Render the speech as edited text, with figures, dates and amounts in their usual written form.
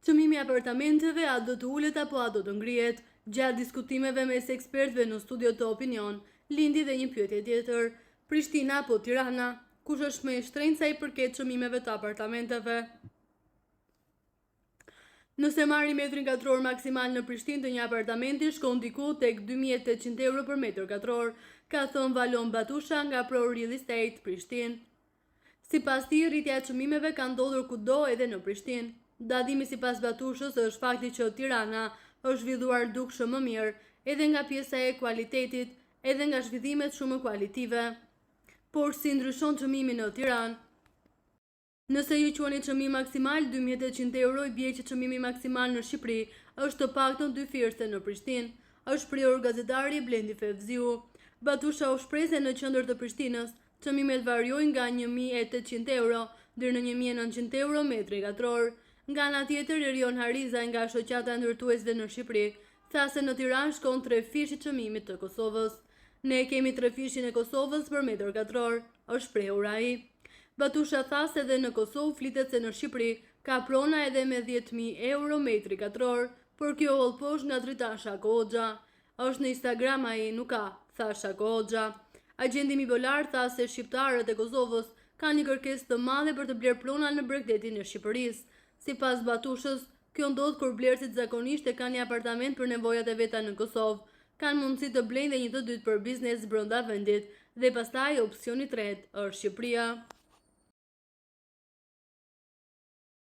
Çmimi i apartamenteve a do të ulet apo a do të ngrihet? Gjatë diskutimeve mes ekspertëve në studio të opinion, lindi dhe një pyetje tjetër: Prishtina apo Tirana? Kush është më i shtrenjtë sa i përket çmimeve të apartamenteve? Nëse marri metrin katror maksimal në Prishtinë të një apartamenti shkon diku tek 2800 euro për metër katror, ka thënë Valon Batusha nga Pro Real Estate Prishtinë. Sipas tij, rritja e çmimeve ka ndodhur kudo edhe në Prishtinë. Dadimi sipas Batushës është fakti që Tirana është zhvilluar dukshëm më mirë, edhe nga pjesa e kualitetit, edhe nga zhvillimet shumë kualitive. Por si ndryshon çmimi në Tiranë? Nëse ju quani çmim maksimal 2800 euro, i bie që çmimi maksimal në Shqipëri është të paktën 2 firste në Prishtinë, është prehur gazetari Blendi Fevziu. Batusha u shpreh se në qendër të Prishtinës çmimet variojnë nga 1800 euro deri në 1900 euro metri katror. Nga ana tjetër, Erion Hariza nga shoqata e ndërtuesve në Shqipëri tha se në Tiranë shkon 3 fish i çmimit të Kosovës. Ne kemi 3 fishin e Kosovës për metër katror, është shprehur ai. Batusha tha se edhe në Kosovë flitet se në Shqipëri ka prona edhe me 10.000 euro metri katror, por kjo hollposh nga drita Shako Hoxha. Është në Instagram ai, nuk ka, tha Shako Hoxha. Agjendi Mibolar tha se shqiptarët e Kosovës kanë një kërkesë të madhe për të bler prona në Bregdetin e Shqipërisë. Sipas Batushës, kjo ndodh kur blerësit zakonisht e kanë një apartament për nevojat e veta në Kosovë, kanë mundësi të blejnë dhe një të dytë për biznes brenda vendit, dhe pastaj opsioni i tretë është Shqipëria.